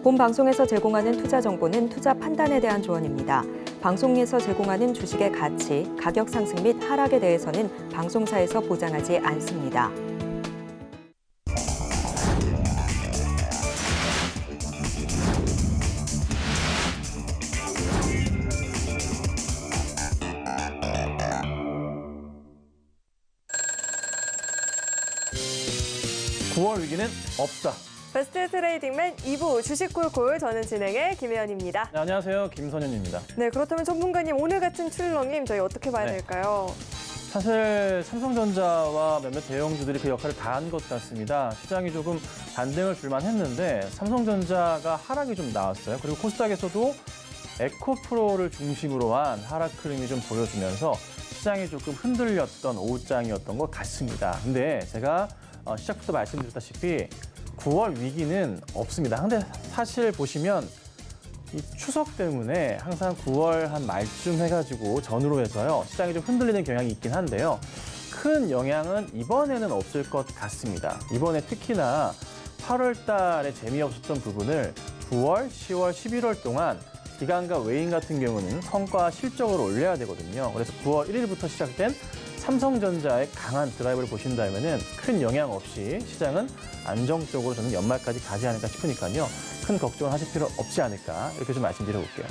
본 방송에서 제공하는 투자 정보는 투자 판단에 대한 조언입니다. 방송에서 제공하는 주식의 가치, 가격 상승 및 하락에 대해서는 방송사에서 보장하지 않습니다. (9월) 위기는 없다. 베스트 트레이딩맨 2부 주식콜콜, 저는 진행의 김혜연입니다. 네, 안녕하세요. 김선현입니다. 네, 그렇다면 전문가님, 오늘 같은 출렁임 저희 어떻게 봐야 될까요? 사실 삼성전자와 몇몇 대형주들이 그 역할을 다 한 것 같습니다. 시장이 조금 반등을 줄만 했는데 삼성전자가 하락이 좀 나왔어요. 그리고 코스닥에서도 에코프로를 중심으로 한 하락 흐름이 좀 보여주면서 시장이 조금 흔들렸던 오후장이었던 것 같습니다. 근데 제가 시작부터 말씀드렸다시피 9월 위기는 없습니다. 근데 사실 보시면 이 추석 때문에 항상 9월 한 말쯤 해가지고 전후로 해서요, 시장이 좀 흔들리는 경향이 있긴 한데요. 큰 영향은 이번에는 없을 것 같습니다. 이번에 특히나 8월 달에 재미없었던 부분을 9월, 10월, 11월 동안 기관과 외인 같은 경우는 성과 실적을 올려야 되거든요. 그래서 9월 1일부터 시작된 삼성전자의 강한 드라이브를 보신다면은 큰 영향 없이 시장은 안정적으로 저는 연말까지 가지 않을까 싶으니까요. 큰 걱정을 하실 필요 없지 않을까, 이렇게 좀 말씀드려볼게요.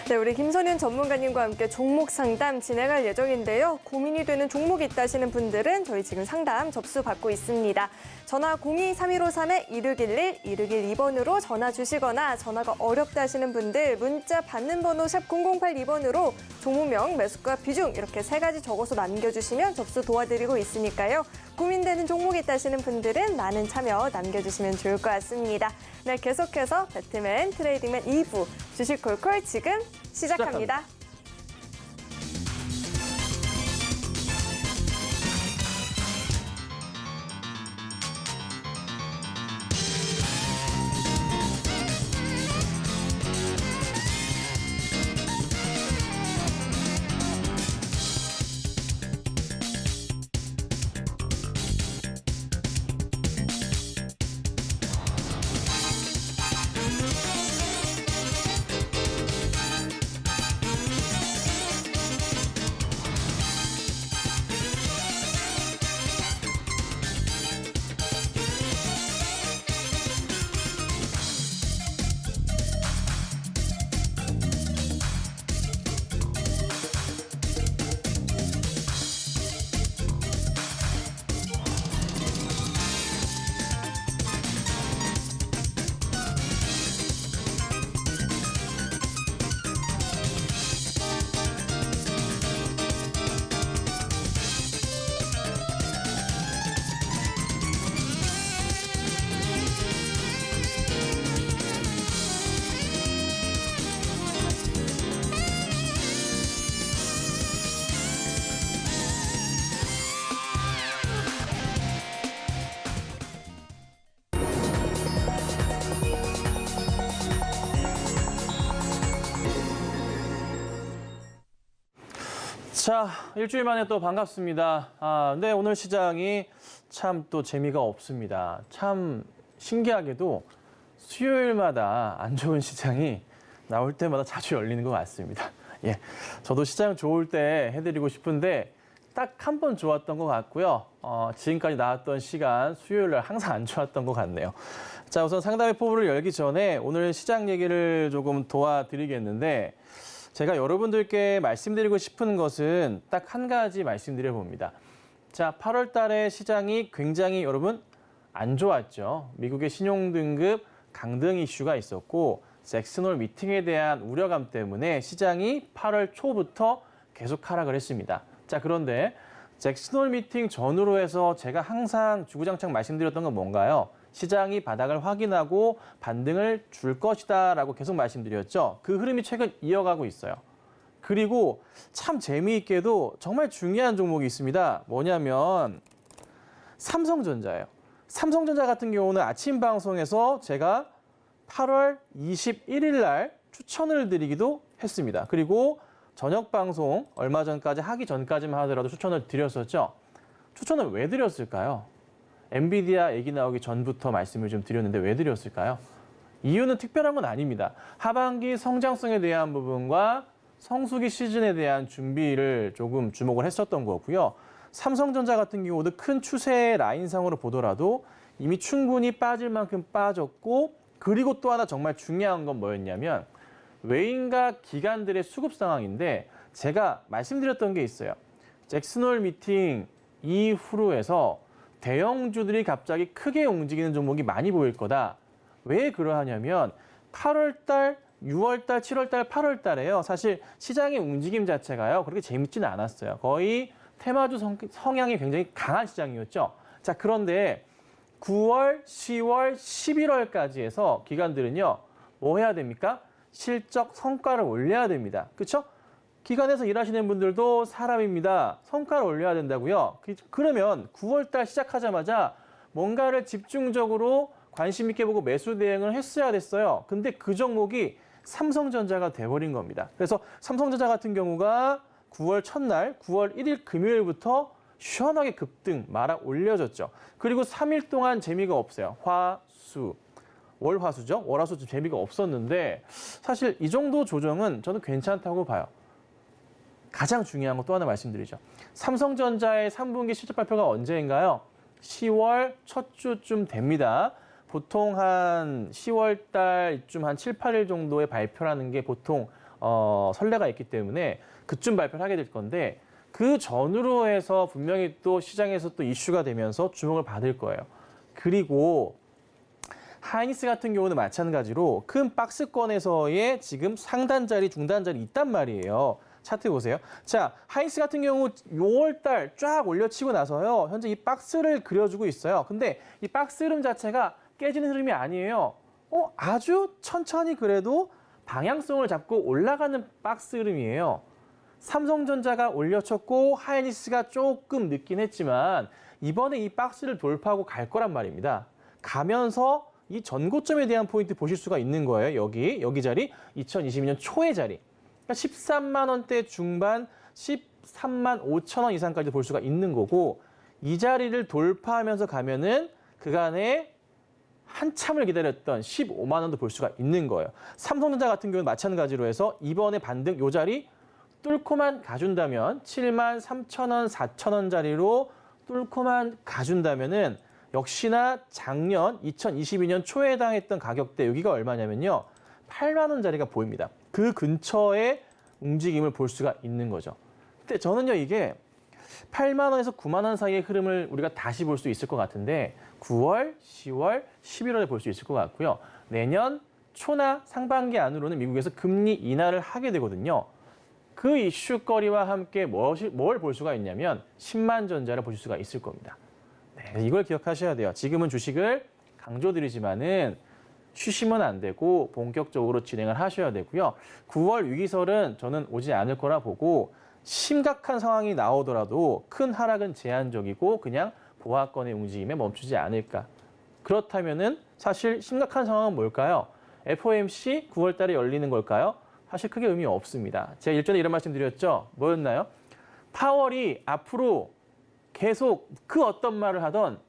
네, 우리 김선윤 전문가님과 함께 종목 상담 진행할 예정인데요. 고민이 되는 종목이 있다 하시는 분들은 저희 지금 상담 접수 받고 있습니다. 전화 02-3153-2611, 2612번으로 전화 주시거나 전화가 어렵다 하시는 분들 문자 받는 번호 샵 0082번으로 종목명, 매수가, 비중 이렇게 3가지 적어서 남겨주시면 접수 도와드리고 있으니까요. 고민되는 종목이 있다 하시는 분들은 많은 참여 남겨주시면 좋을 것 같습니다. 네, 계속해서 배트맨 트레이딩맨 2부 주식콜콜 지금 시작합니다. 자, 일주일 만에 또 반갑습니다. 근데 오늘 시장이 참 또 재미가 없습니다. 참 신기하게도 수요일마다 안 좋은 시장이 나올 때마다 자주 열리는 것 같습니다. 예, 저도 시장 좋을 때 해드리고 싶은데 딱 한 번 좋았던 것 같고요. 지금까지 나왔던 시간 수요일 날 항상 안 좋았던 것 같네요. 자, 우선 상담의 포부를 열기 전에 오늘 시장 얘기를 조금 도와드리겠는데, 제가 여러분들께 말씀드리고 싶은 것은 딱 한 가지 말씀드려 봅니다. 자, 8월 달에 시장이 굉장히 여러분 안 좋았죠. 미국의 신용등급 강등 이슈가 있었고 잭슨홀 미팅에 대한 우려감 때문에 시장이 8월 초부터 계속 하락을 했습니다. 자, 그런데 잭슨홀 미팅 전후로 해서 제가 항상 주구장창 말씀드렸던 건 뭔가요? 시장이 바닥을 확인하고 반등을 줄 것이다라고 계속 말씀드렸죠. 그 흐름이 최근 이어가고 있어요. 그리고 참 재미있게도 정말 중요한 종목이 있습니다. 뭐냐면 삼성전자예요. 삼성전자 같은 경우는 아침 방송에서 제가 8월 21일 날 추천을 드리기도 했습니다. 그리고 저녁 방송 얼마 전까지 하기 전까지만 하더라도 추천을 드렸었죠. 추천을 왜 드렸을까요? 엔비디아 얘기 나오기 전부터 말씀을 좀 드렸는데 왜 드렸을까요? 이유는 특별한 건 아닙니다. 하반기 성장성에 대한 부분과 성수기 시즌에 대한 준비를 조금 주목을 했었던 거고요. 삼성전자 같은 경우도 큰 추세 라인상으로 보더라도 이미 충분히 빠질 만큼 빠졌고, 그리고 또 하나 정말 중요한 건 뭐였냐면 외인과 기관들의 수급 상황인데, 제가 말씀드렸던 게 있어요. 잭슨홀 미팅 이후로 해서 대형주들이 갑자기 크게 움직이는 종목이 많이 보일 거다. 왜 그러하냐면 8월 달, 6월 달, 7월 달, 8월 달에요. 사실 시장의 움직임 자체가요. 그렇게 재밌지는 않았어요. 거의 테마주 성향이 굉장히 강한 시장이었죠. 자, 그런데 9월, 10월, 11월까지 해서 기관들은요. 뭐 해야 됩니까? 실적 성과를 올려야 됩니다. 그렇죠? 기관에서 일하시는 분들도 사람입니다. 성과를 올려야 된다고요. 그러면 9월 달 시작하자마자 뭔가를 집중적으로 관심 있게 보고 매수 대응을 했어야 됐어요. 근데 그 종목이 삼성전자가 돼버린 겁니다. 그래서 삼성전자 같은 경우가 9월 첫날, 9월 1일 금요일부터 시원하게 급등 말아 올려졌죠. 그리고 3일 동안 재미가 없어요. 화수, 월화수죠. 월화수 좀 재미가 없었는데 사실 이 정도 조정은 저는 괜찮다고 봐요. 가장 중요한 거 또 하나 말씀드리죠. 삼성전자의 3분기 실적 발표가 언제인가요? 10월 첫 주쯤 됩니다. 보통 한 10월 달쯤 한 7, 8일 정도의 발표라는 게 보통 선례가 있기 때문에 그쯤 발표를 하게 될 건데, 그 전후로 해서 분명히 또 시장에서 또 이슈가 되면서 주목을 받을 거예요. 그리고 하이닉스 같은 경우는 마찬가지로 큰 박스권에서의 지금 상단 자리, 중단 자리 있단 말이에요. 차트 보세요. 자, 하이닉스 같은 경우 6월 달 쫙 올려치고 나서요. 현재 이 박스를 그려주고 있어요. 근데 이 박스 흐름 자체가 깨지는 흐름이 아니에요. 아주 천천히 그래도 방향성을 잡고 올라가는 박스 흐름이에요. 삼성전자가 올려쳤고 하이닉스가 조금 늦긴 했지만 이번에 이 박스를 돌파하고 갈 거란 말입니다. 가면서 이 전고점에 대한 포인트 보실 수가 있는 거예요. 여기 자리, 2022년 초의 자리. 그러니까 13만 원대 중반, 13만 5천 원 이상까지 볼 수가 있는 거고, 이 자리를 돌파하면서 가면은 그간에 한참을 기다렸던 15만 원도 볼 수가 있는 거예요. 삼성전자 같은 경우는 마찬가지로 해서 이번에 반등 요 자리 뚫고만 가준다면 7만 3천 원, 4천 원 자리로 뚫고만 가준다면은 역시나 작년 2022년 초에 해당했던 가격대 여기가 얼마냐면요. 8만 원 자리가 보입니다. 그 근처에 움직임을 볼 수가 있는 거죠. 근데 저는요, 이게 8만 원에서 9만 원 사이의 흐름을 우리가 다시 볼 수 있을 것 같은데 9월, 10월, 11월에 볼 수 있을 것 같고요. 내년 초나 상반기 안으로는 미국에서 금리 인하를 하게 되거든요. 그 이슈거리와 함께 뭘 볼 수가 있냐면 10만 전자를 보실 수가 있을 겁니다. 네, 이걸 기억하셔야 돼요. 지금은 주식을 강조드리지만은 쉬시면 안 되고 본격적으로 진행을 하셔야 되고요. 9월 위기설은 저는 오지 않을 거라 보고, 심각한 상황이 나오더라도 큰 하락은 제한적이고 그냥 보합권의 움직임에 멈추지 않을까. 그렇다면은 사실 심각한 상황은 뭘까요? FOMC 9월 달에 열리는 걸까요? 사실 크게 의미 없습니다. 제가 일전에 이런 말씀 드렸죠. 뭐였나요? 파월이 앞으로 계속 그 어떤 말을 하던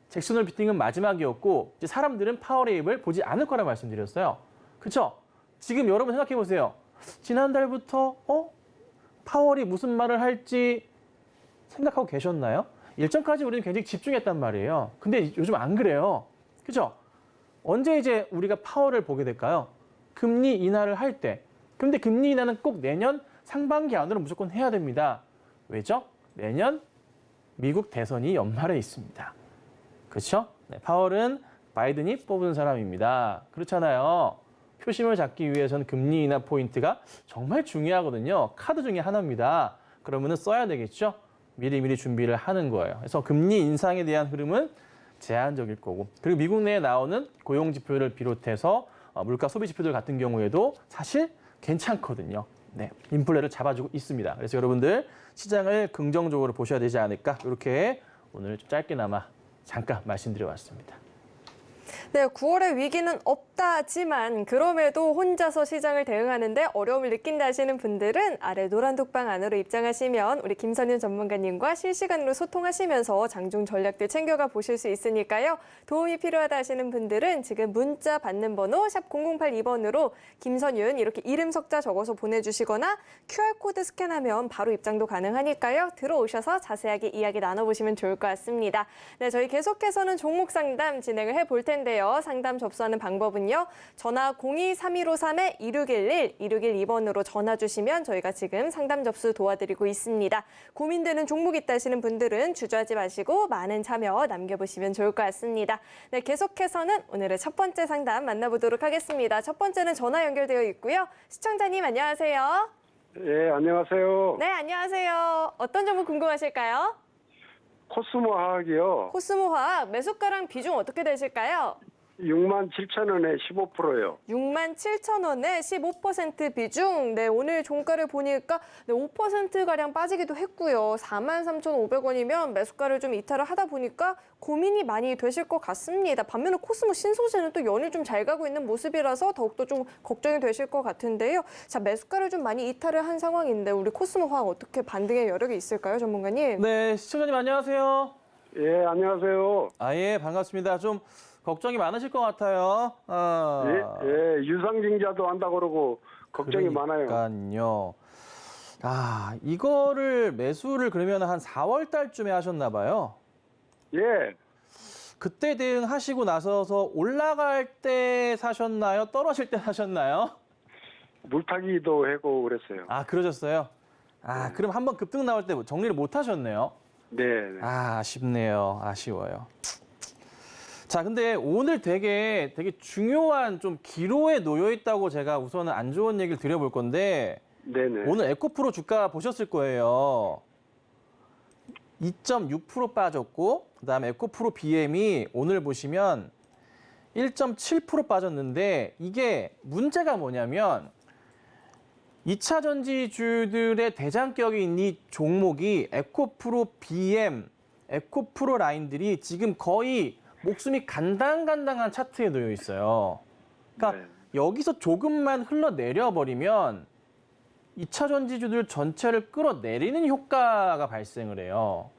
잭슨홀 미팅은 마지막이었고 이제 사람들은 파월의 입을 보지 않을 거라 말씀드렸어요. 그렇죠? 지금 여러분 생각해 보세요. 지난달부터 파월이 무슨 말을 할지 생각하고 계셨나요? 일전까지 우리는 굉장히 집중했단 말이에요. 근데 요즘 안 그래요. 그렇죠? 언제 이제 우리가 파월을 보게 될까요? 금리 인하를 할 때. 근데 금리 인하는 꼭 내년 상반기 안으로 무조건 해야 됩니다. 왜죠? 내년 미국 대선이 연말에 있습니다. 그렇죠? 네, 파월은 바이든이 뽑은 사람입니다. 그렇잖아요. 표심을 잡기 위해서는 금리 인하 포인트가 정말 중요하거든요. 카드 중에 하나입니다. 그러면은 써야 되겠죠? 미리미리 준비를 하는 거예요. 그래서 금리 인상에 대한 흐름은 제한적일 거고, 그리고 미국 내에 나오는 고용 지표를 비롯해서 물가 소비 지표들 같은 경우에도 사실 괜찮거든요. 네, 인플레를 잡아주고 있습니다. 그래서 여러분들 시장을 긍정적으로 보셔야 되지 않을까, 이렇게 오늘 좀 짧게나마 잠깐 말씀드려봤습니다. 네, 9월의 위기는 없다지만 그럼에도 혼자서 시장을 대응하는데 어려움을 느낀다 하시는 분들은 아래 노란 독방 안으로 입장하시면 우리 김선윤 전문가님과 실시간으로 소통하시면서 장중 전략들 챙겨가 보실 수 있으니까요. 도움이 필요하다 하시는 분들은 지금 문자 받는 번호 샵 0082번으로 김선윤 이렇게 이름 석자 적어서 보내주시거나 QR코드 스캔하면 바로 입장도 가능하니까요. 들어오셔서 자세하게 이야기 나눠보시면 좋을 것 같습니다. 네, 저희 계속해서는 종목 상담 진행을 해볼 텐데요. 상담 접수하는 방법은요. 전화 02-3153-2611, 2612번으로 전화 주시면 저희가 지금 상담 접수 도와드리고 있습니다. 고민되는 종목 있다 하시는 분들은 주저하지 마시고 많은 참여 남겨보시면 좋을 것 같습니다. 네, 계속해서는 오늘의 첫 번째 상담 만나보도록 하겠습니다. 첫 번째는 전화 연결되어 있고요. 시청자님 안녕하세요. 예, 안녕하세요. 네, 안녕하세요. 어떤 점을 궁금하실까요? 코스모 화학이요. 코스모 화학 매수가랑 비중 어떻게 되실까요? 67,000원에 15%요. 67,000원에 15% 비중. 네, 오늘 종가를 보니까 5%가량 빠지기도 했고요. 43,500원이면 매수가를 좀 이탈을 하다 보니까 고민이 많이 되실 것 같습니다. 반면에 코스모 신소재는 또 연일 좀 잘 가고 있는 모습이라서 더욱더 좀 걱정이 되실 것 같은데요. 자, 매수가를 좀 많이 이탈을 한 상황인데 우리 코스모 화학 어떻게 반등의 여력이 있을까요, 전문가님? 네, 시청자님 안녕하세요. 예, 안녕하세요. 예, 반갑습니다. 좀 걱정이 많으실 것 같아요. 예, 유상증자도 한다고 그러고 걱정이 많아요. 그러니까요. 이거를 매수를 그러면 한 4월 달쯤에 하셨나 봐요. 예, 그때 대응하시고 나서서 올라갈 때 사셨나요? 떨어질 때 사셨나요? 물타기도 하고 그랬어요. 그러셨어요? 그럼 한번 급등 나올 때 정리를 못 하셨네요. 네, 네. 아쉽네요. 아쉬워요. 자, 근데 오늘 되게 중요한 좀 기로에 놓여 있다고 제가 우선은 안 좋은 얘기를 드려볼 건데 네네. 오늘 에코프로 주가 보셨을 거예요. 2.6% 빠졌고 그다음에 에코프로 BM이 오늘 보시면 1.7% 빠졌는데 이게 문제가 뭐냐면 2차 전지주들의 대장격인 이 종목이 에코프로 BM, 에코프로 라인들이 지금 거의 목숨이 간당간당한 차트에 놓여 있어요. 그러니까 네. 여기서 조금만 흘러내려 버리면 2차 전지주들 전체를 끌어내리는 효과가 발생을 해요.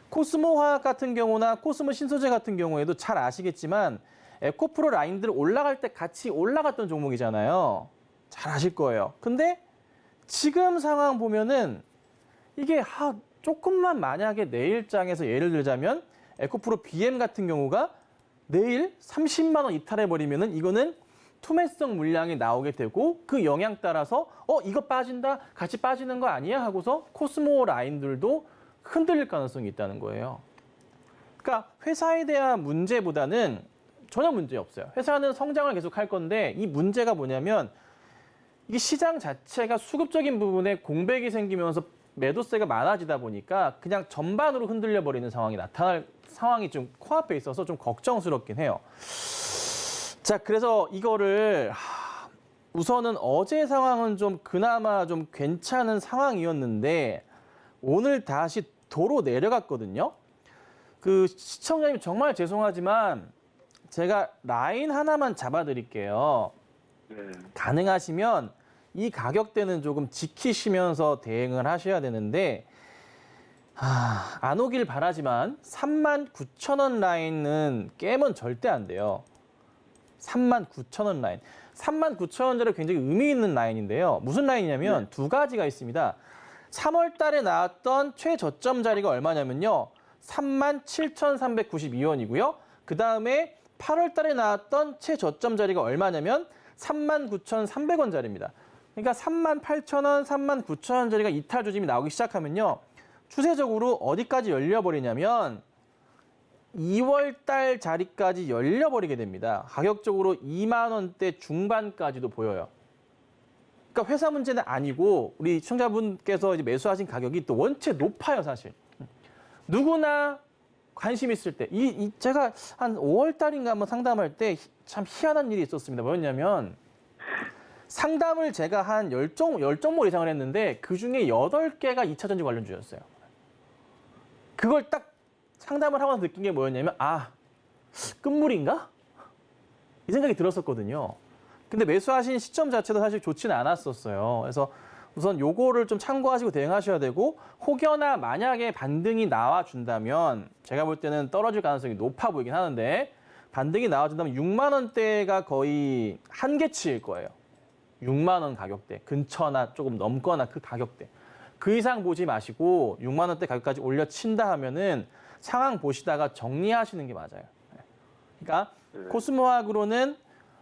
코스모 화학 같은 경우나 코스모 신소재 같은 경우에도 잘 아시겠지만 에코프로 라인들 올라갈 때 같이 올라갔던 종목이잖아요. 잘 아실 거예요. 근데 지금 상황 보면은 이게 조금만 만약에 내일장에서 예를 들자면 에코프로 BM 같은 경우가 내일 30만 원 이탈해버리면은 이거는 투매성 물량이 나오게 되고 그 영향 따라서 이거 빠진다 같이 빠지는 거 아니야 하고서 코스모 라인들도 흔들릴 가능성이 있다는 거예요. 그러니까 회사에 대한 문제보다는 전혀 문제 없어요. 회사는 성장을 계속 할 건데 이 문제가 뭐냐면 이게 시장 자체가 수급적인 부분에 공백이 생기면서 매도세가 많아지다 보니까 그냥 전반으로 흔들려 버리는 상황이 나타날 상황이 좀 코앞에 있어서 좀 걱정스럽긴 해요. 자, 그래서 이거를 우선은 어제 상황은 좀 그나마 좀 괜찮은 상황이었는데 오늘 다시 도로 내려갔거든요. 그 시청자님 정말 죄송하지만 제가 라인 하나만 잡아드릴게요. 네. 가능하시면 이 가격대는 조금 지키시면서 대응을 하셔야 되는데 안 오길 바라지만 39,000원 라인은 깨면 절대 안 돼요. 39,000원 라인. 39,000원짜리 굉장히 의미 있는 라인인데요. 무슨 라인이냐면 두 가지가 있습니다. 3월 달에 나왔던 최저점 자리가 얼마냐면요. 37,392원이고요. 그 다음에 8월 달에 나왔던 최저점 자리가 얼마냐면 39,300원짜리입니다. 그러니까 38,000원, 39,000원짜리가 이탈 조짐이 나오기 시작하면요. 추세적으로 어디까지 열려버리냐면 2월 달 자리까지 열려버리게 됩니다. 가격적으로 2만 원대 중반까지도 보여요. 그러니까 회사 문제는 아니고 우리 시청자분께서 이제 매수하신 가격이 또 원체 높아요, 사실. 누구나 관심 있을 때, 제가 한 5월 달인가 한번 상담할 때 참 희한한 일이 있었습니다. 뭐였냐면 상담을 제가 한 10종목 이상을 했는데 그중에 8개가 2차 전지 관련주였어요. 그걸 딱 상담을 하면서 느낀 게 뭐였냐면 끝물인가? 이 생각이 들었었거든요. 근데 매수하신 시점 자체도 사실 좋지는 않았었어요. 그래서 우선 요거를 좀 참고하시고 대응하셔야 되고, 혹여나 만약에 반등이 나와준다면 제가 볼 때는 떨어질 가능성이 높아 보이긴 하는데, 반등이 나와준다면 6만 원대가 거의 한계치일 거예요. 6만 원 가격대, 근처나 조금 넘거나 그 가격대. 그 이상 보지 마시고 6만 원대 가격까지 올려친다 하면은 상황 보시다가 정리하시는 게 맞아요. 그러니까 코스모학으로는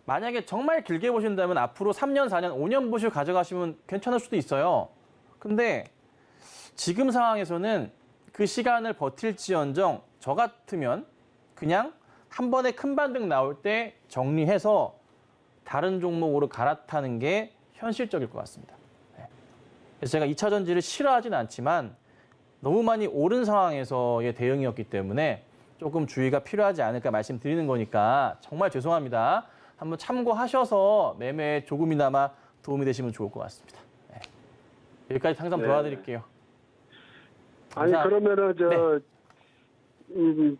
만약에 정말 길게 보신다면 앞으로 3년, 4년, 5년 보시고 가져가시면 괜찮을 수도 있어요. 근데 지금 상황에서는 그 시간을 버틸지언정 저 같으면 그냥 한 번에 큰 반등 나올 때 정리해서 다른 종목으로 갈아타는 게 현실적일 것 같습니다. 그래서 제가 2차 전지를 싫어하진 않지만 너무 많이 오른 상황에서의 대응이었기 때문에 조금 주의가 필요하지 않을까 말씀드리는 거니까 정말 죄송합니다. 한번 참고하셔서 매매에 조금이나마 도움이 되시면 좋을 것 같습니다. 네. 여기까지 상담 네. 도와드릴게요. 아니, 감사- 그러면은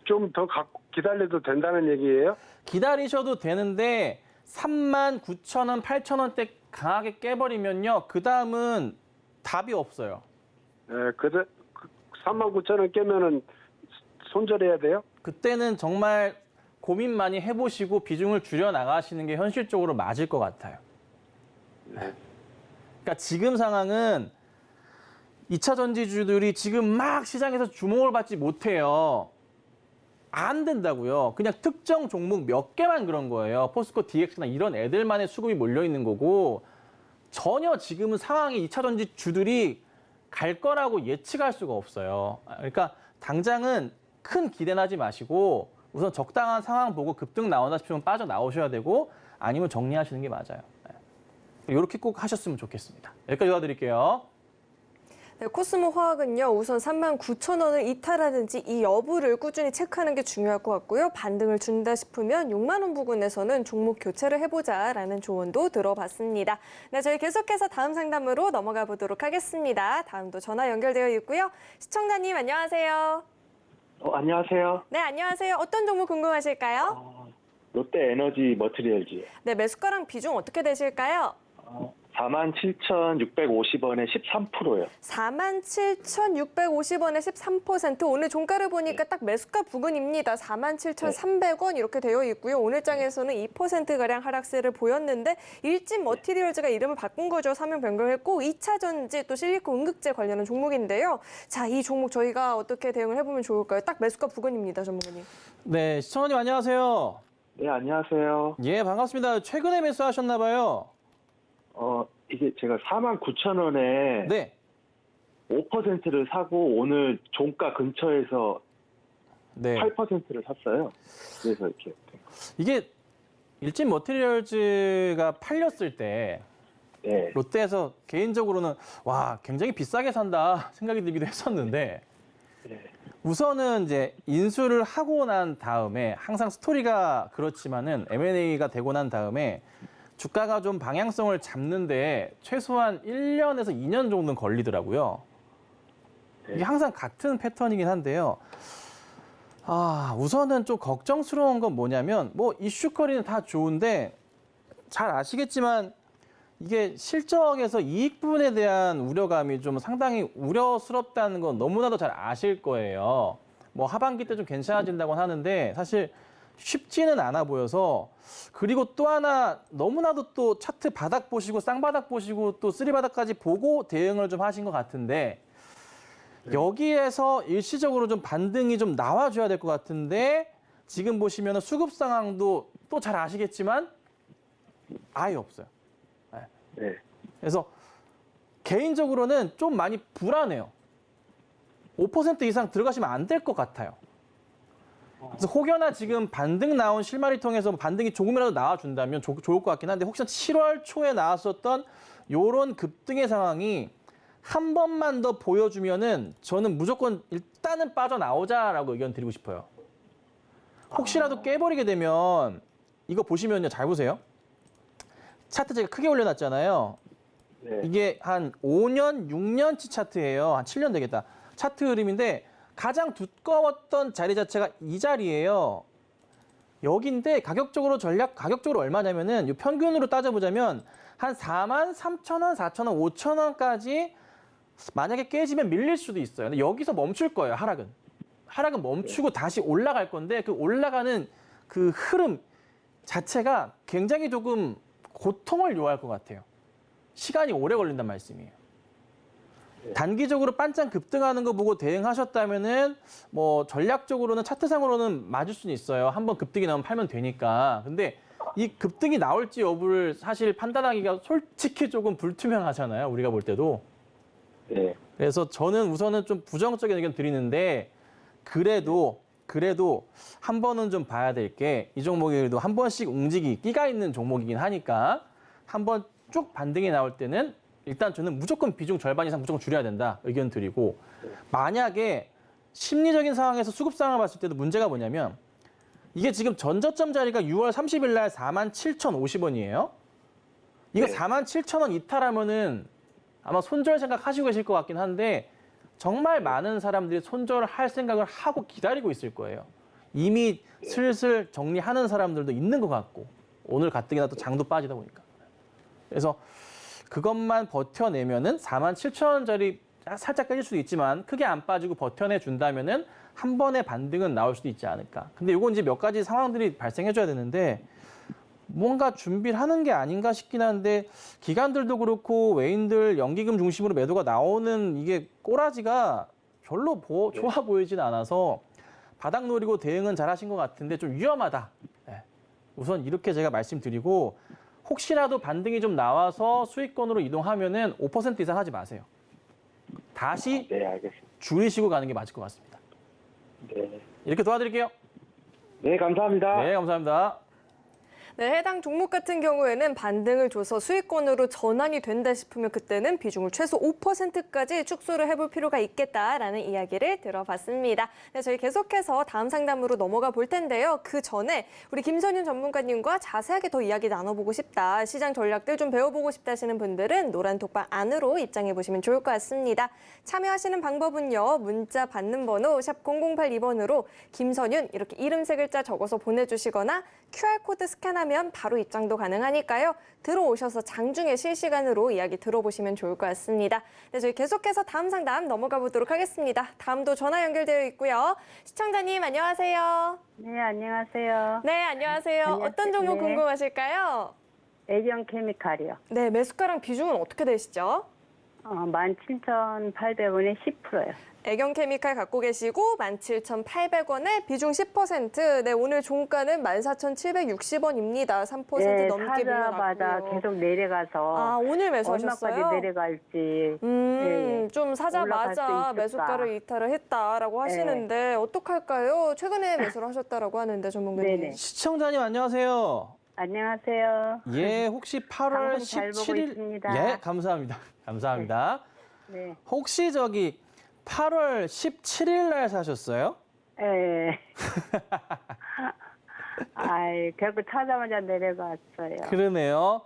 좀 더 기다려도 된다는 얘기예요? 기다리셔도 되는데 39,000원, 8,000원대 강하게 깨버리면요. 그 다음은 답이 없어요. 네, 39,000원 깨면은 손절해야 돼요? 그때는 정말 고민 많이 해보시고 비중을 줄여 나가시는 게 현실적으로 맞을 것 같아요. 그러니까 지금 상황은 2차 전지주들이 지금 막 시장에서 주목을 받지 못해요. 안 된다고요. 그냥 특정 종목 몇 개만 그런 거예요. 포스코 DX나 이런 애들만의 수급이 몰려 있는 거고, 전혀 지금은 상황이 2차 전지주들이 갈 거라고 예측할 수가 없어요. 그러니까 당장은 큰 기대는 하지 마시고 우선 적당한 상황 보고 급등 나온다 싶으면 빠져나오셔야 되고, 아니면 정리하시는 게 맞아요. 이렇게 꼭 하셨으면 좋겠습니다. 여기까지 도와드릴게요. 네, 코스모 화학은요, 우선 39,000원을 이탈하는지 이 여부를 꾸준히 체크하는 게 중요할 것 같고요. 반등을 준다 싶으면 6만 원 부근에서는 종목 교체를 해보자라는 조언도 들어봤습니다. 네, 저희 계속해서 다음 상담으로 넘어가 보도록 하겠습니다. 다음도 전화 연결되어 있고요. 시청자님 안녕하세요. 안녕하세요. 네, 안녕하세요. 어떤 종목 궁금하실까요? 롯데에너지 머티리얼즈. 네, 매수가랑 비중 어떻게 되실까요? 47,650원에 13%요. 47,650원에 13%. 오늘 종가를 보니까 딱 매수가 부근입니다. 47,300원 이렇게 되어 있고요. 오늘 장에서는 2%가량 하락세를 보였는데 일진 머티리얼즈가 이름을 바꾼 거죠. 사명 변경했고 2차 전지 또 실리콘 응급제 관련한 종목인데요. 자, 이 종목 저희가 어떻게 대응을 해보면 좋을까요? 딱 매수가 부근입니다, 전문가님. 네, 시청자님 안녕하세요. 네, 안녕하세요. 예, 반갑습니다. 최근에 매수하셨나 봐요. 이게 제가 49,000원에 네. 5%를 사고 오늘 종가 근처에서 네. 8%를 샀어요. 그래서 이렇게. 이게 일진 머티리얼즈가 팔렸을 때 네. 롯데에서 개인적으로는 와, 굉장히 비싸게 산다 생각이 들기도 했었는데, 네. 우선은 이제 인수를 하고 난 다음에 항상 스토리가 그렇지만은 M&A가 되고 난 다음에 주가가 좀 방향성을 잡는데 최소한 1년에서 2년 정도는 걸리더라고요. 이게 항상 같은 패턴이긴 한데요. 우선은 좀 걱정스러운 건 뭐냐면, 뭐 이슈거리는 다 좋은데 잘 아시겠지만 이게 실적에서 이익 부분에 대한 우려감이 좀 상당히 우려스럽다는 건 너무나도 잘 아실 거예요. 뭐 하반기 때 좀 괜찮아진다고 하는데 사실 쉽지는 않아 보여서, 그리고 또 하나 너무나도 또 차트 바닥 보시고 쌍바닥 보시고 또 쓰리바닥까지 보고 대응을 좀 하신 것 같은데, 여기에서 일시적으로 좀 반등이 좀 나와줘야 될 것 같은데, 지금 보시면 수급 상황도 또 잘 아시겠지만 아예 없어요. 네. 그래서 개인적으로는 좀 많이 불안해요. 5% 이상 들어가시면 안 될 것 같아요. 그래서 혹여나 지금 반등 나온 실마리 통해서 반등이 조금이라도 나와준다면 좋을 것 같긴 한데, 혹시나 7월 초에 나왔었던 요런 급등의 상황이 한 번만 더 보여주면은 저는 무조건 일단은 빠져나오자라고 의견 드리고 싶어요. 혹시라도 깨버리게 되면 이거 보시면요, 잘 보세요. 차트 제가 크게 올려놨잖아요. 네. 이게 한 5년, 6년치 차트예요. 한 7년 되겠다. 차트 흐름인데 가장 두꺼웠던 자리 자체가 이 자리예요. 여기인데 가격적으로 얼마냐면은 이 평균으로 따져보자면 한 4만 3천 원, 4천 원, 5천 원까지 만약에 깨지면 밀릴 수도 있어요. 근데 여기서 멈출 거예요, 하락은. 하락은 멈추고 다시 올라갈 건데 그 올라가는 그 흐름 자체가 굉장히 조금 고통을 요할 것 같아요. 시간이 오래 걸린단 말씀이에요. 단기적으로 반짝 급등하는 거 보고 대응하셨다면은 뭐 전략적으로는 차트상으로는 맞을 수는 있어요. 한번 급등이 나오면 팔면 되니까. 근데 이 급등이 나올지 여부를 사실 판단하기가 솔직히 조금 불투명하잖아요. 우리가 볼 때도. 네. 그래서 저는 우선은 좀 부정적인 의견 드리는데 그래도 한 번은 좀 봐야 될 게 이 종목이 그래도 한 번씩 끼가 있는 종목이긴 하니까 한 번 쭉 반등이 나올 때는 일단 저는 무조건 비중 절반 이상 무조건 줄여야 된다 의견 드리고 만약에 심리적인 상황에서 수급 상황을 봤을 때도 문제가 뭐냐면 이게 지금 전저점 자리가 6월 30일 날 47,050원이에요. 이거 네. 47,000원 이탈하면은 아마 손절 생각하시고 계실 것 같긴 한데 정말 많은 사람들이 손절을 할 생각을 하고 기다리고 있을 거예요. 이미 슬슬 정리하는 사람들도 있는 것 같고 오늘 가뜩이나 또 장도 빠지다 보니까. 그래서 그것만 버텨내면은 47,000원짜리 살짝 깨질 수도 있지만 크게 안 빠지고 버텨내 준다면은 한 번의 반등은 나올 수도 있지 않을까. 근데 이건 이제 몇 가지 상황들이 발생해줘야 되는데 뭔가 준비를 하는 게 아닌가 싶긴 한데 기관들도 그렇고 외인들 연기금 중심으로 매도가 나오는 이게 꼬라지가 별로 좋아 보이진 않아서 바닥 노리고 대응은 잘 하신 것 같은데 좀 위험하다. 네. 우선 이렇게 제가 말씀드리고 혹시라도 반등이 좀 나와서 수익권으로 이동하면은 5% 이상 하지 마세요. 다시 네, 알겠습니다. 줄이시고 가는 게 맞을 것 같습니다. 네. 이렇게 도와드릴게요. 네, 감사합니다. 네, 감사합니다. 네, 해당 종목 같은 경우에는 반등을 줘서 수익권으로 전환이 된다 싶으면 그때는 비중을 최소 5%까지 축소를 해볼 필요가 있겠다라는 이야기를 들어봤습니다. 네, 저희 계속해서 다음 상담으로 넘어가 볼 텐데요. 그 전에 우리 김선윤 전문가님과 자세하게 더 이야기 나눠보고 싶다, 시장 전략들 좀 배워보고 싶다 하시는 분들은 노란 톡방 안으로 입장해 보시면 좋을 것 같습니다. 참여하시는 방법은요. 문자 받는 번호 샵 0082번으로 김선윤 이렇게 이름 세 글자 적어서 보내주시거나 QR코드 스캔하면 바로 입장도 가능하니까요. 들어오셔서 장중에 실시간으로 이야기 들어보시면 좋을 것 같습니다. 네, 저희 계속해서 다음 상담 넘어가 보도록 하겠습니다. 다음도 전화 연결되어 있고요. 시청자님 안녕하세요. 네, 안녕하세요. 네, 안녕하세요. 어떤 종목 네. 궁금하실까요? 애경 케미칼이요. 네, 매수가랑 비중은 어떻게 되시죠? 17,800원에 10%요. 애경케미칼 갖고 계시고 17,800원에 비중 10%. 네, 오늘 종가는 14,760원입니다. 3% 네, 넘게 사자마자 밀려났고요. 계속 내려가서 아, 오늘 매수하셨어요? 얼마까지 내려갈지. 네. 좀 사자마자 올라갈 수 있을까? 매수가를 이탈을 했다라고 하시는데 어떡할까요? 최근에 매수를 하셨다라고 하는데 전문가님. 네네. 시청자님 안녕하세요. 안녕하세요. 예, 혹시 8월 방송 잘 보고 17일 있습니다. 예, 감사합니다. 감사합니다. 네. 혹시 저기 8월 17일 날 사셨어요? 네. 아이, 결국 타자마자 내려갔어요. 그러네요.